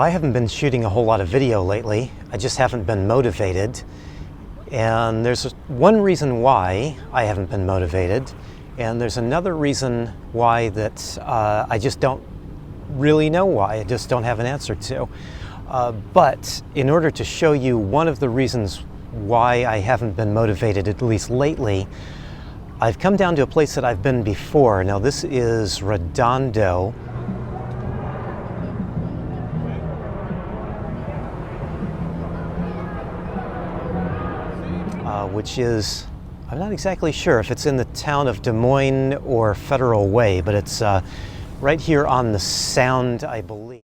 I haven't been shooting a whole lot of video lately. I just haven't been motivated. And there's one reason why I haven't been motivated, and there's another reason why that I just don't really know why. I just don't have an answer to. But in order to show you one of the reasons why I haven't been motivated, at least lately, I've come down to a place that I've been before. Now this is Redondo. Which is, I'm not exactly sure if it's in the town of Des Moines or Federal Way, but it's right here on the Sound, I believe.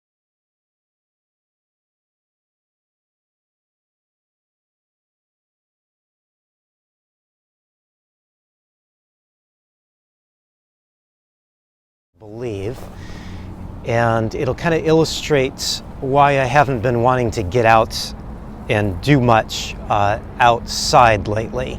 And it'll kind of illustrate why I haven't been wanting to get out and do much outside lately.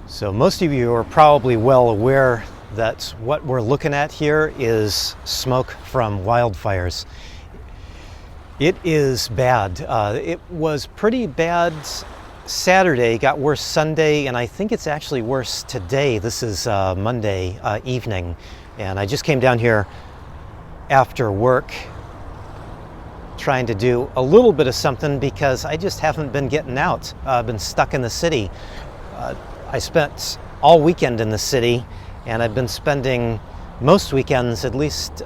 So most of you are probably well aware that what we're looking at here is smoke from wildfires. It is bad. It was pretty bad Saturday, got worse Sunday, and I think it's actually worse today. This is Monday evening, and I just came down here after work trying to do a little bit of something because I just haven't been getting out. I've been stuck in the city. I spent all weekend in the city, and I've been spending most weekends, at least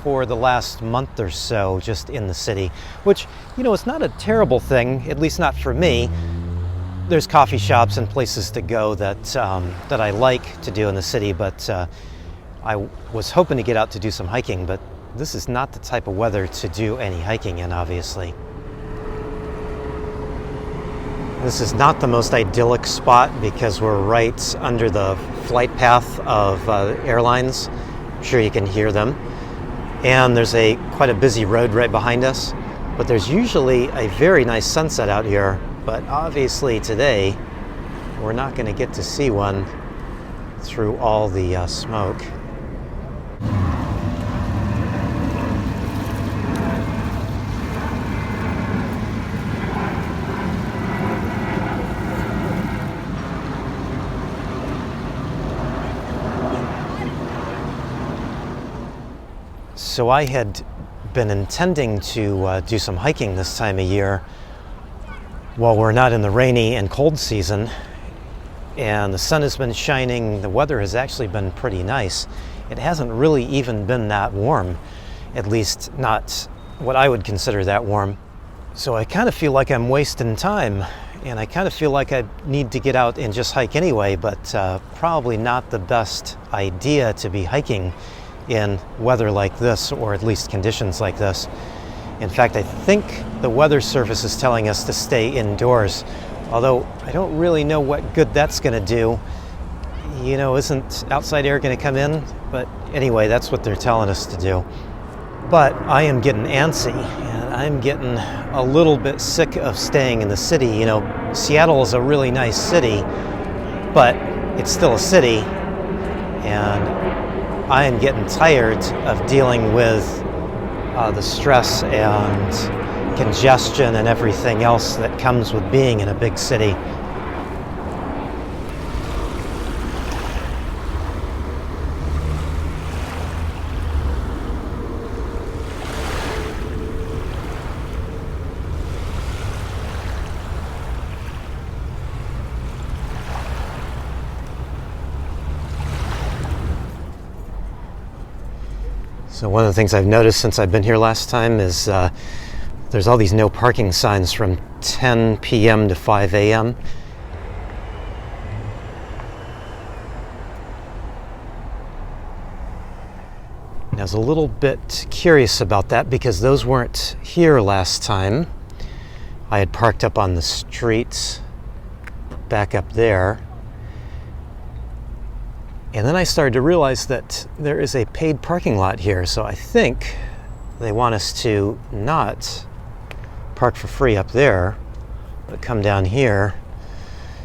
for the last month or so, just in the city, which, you know, it's not a terrible thing, at least not for me. There's coffee shops and places to go that, that I like to do in the city, but I was hoping to get out to do some hiking, but this is not the type of weather to do any hiking in, obviously. This is not the most idyllic spot because we're right under the flight path of airlines. I'm sure you can hear them. And there's quite a busy road right behind us. But there's usually a very nice sunset out here. But obviously today, we're not going to get to see one through all the smoke. So I had been intending to do some hiking this time of year while we're not in the rainy and cold season, and the sun has been shining. The weather has actually been pretty nice. It hasn't really even been that warm, at least not what I would consider that warm. So I kind of feel like I'm wasting time, and I kind of feel like I need to get out and just hike anyway, but probably not the best idea to be hiking in weather like this, or at least conditions like this. In fact, I think the weather service is telling us to stay indoors, although I don't really know what good that's going to do. You know, isn't outside air going to come in? But anyway, that's what they're telling us to do. But I am getting antsy, and I'm getting a little bit sick of staying in the city. You know, Seattle is a really nice city, but it's still a city, and I am getting tired of dealing with the stress and congestion and everything else that comes with being in a big city. So one of the things I've noticed since I've been here last time is there's all these no parking signs from 10 p.m. to 5 a.m. I was a little bit curious about that because those weren't here last time. I had parked up on the street back up there. And then I started to realize that there is a paid parking lot here, so I think they want us to not park for free up there, but come down here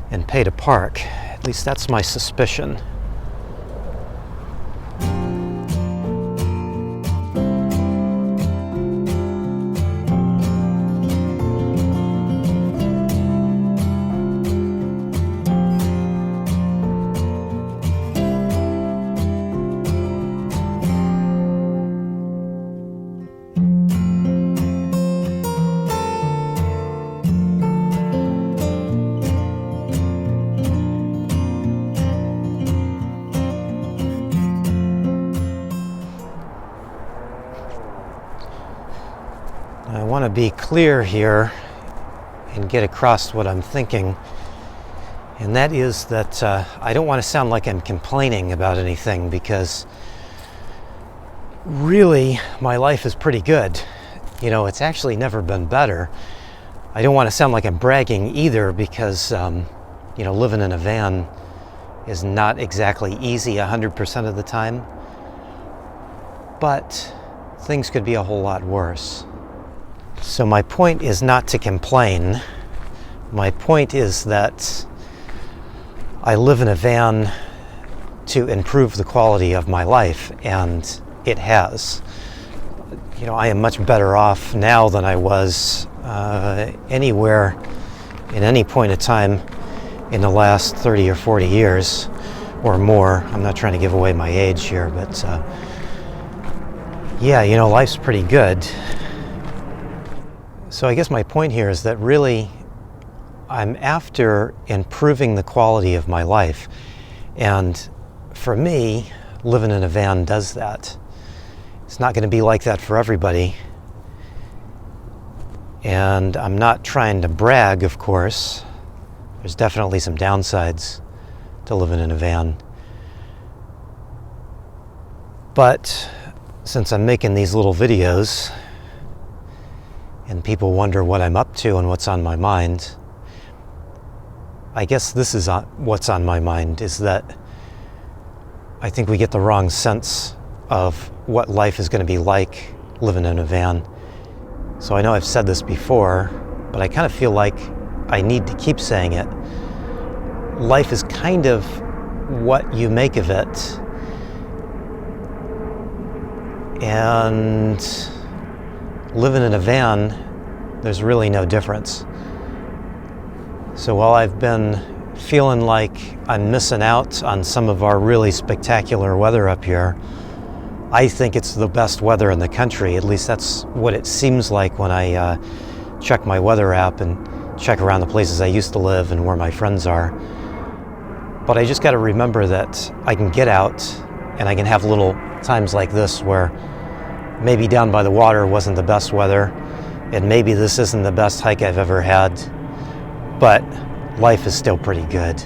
and pay to park. At least that's my suspicion. I want to be clear here and get across what I'm thinking, and that is that I don't want to sound like I'm complaining about anything, because really my life is pretty good. You know, it's actually never been better. I don't want to sound like I'm bragging either, because you know, living in a van is not exactly easy 100% of the time, but things could be a whole lot worse. So my point is not to complain. My point is that I live in a van to improve the quality of my life, and it has. You know, I am much better off now than I was anywhere in any point of time in the last 30 or 40 years or more. I'm not trying to give away my age here, but yeah, you know, life's pretty good. So I guess my point here is that really I'm after improving the quality of my life. And for me, living in a van does that. It's not going to be like that for everybody. And I'm not trying to brag, of course. There's definitely some downsides to living in a van. But since I'm making these little videos, and people wonder what I'm up to and what's on my mind, I guess this is what's on my mind, is that I think we get the wrong sense of what life is going to be like living in a van. So I know I've said this before, but I kind of feel like I need to keep saying it. Life is kind of what you make of it. And living in a van, there's really no difference. So while I've been feeling like I'm missing out on some of our really spectacular weather up here, I think it's the best weather in the country. At least that's what it seems like when I check my weather app and check around the places I used to live and where my friends are. But I just got to remember that I can get out and I can have little times like this where maybe down by the water wasn't the best weather, and maybe this isn't the best hike I've ever had, but life is still pretty good.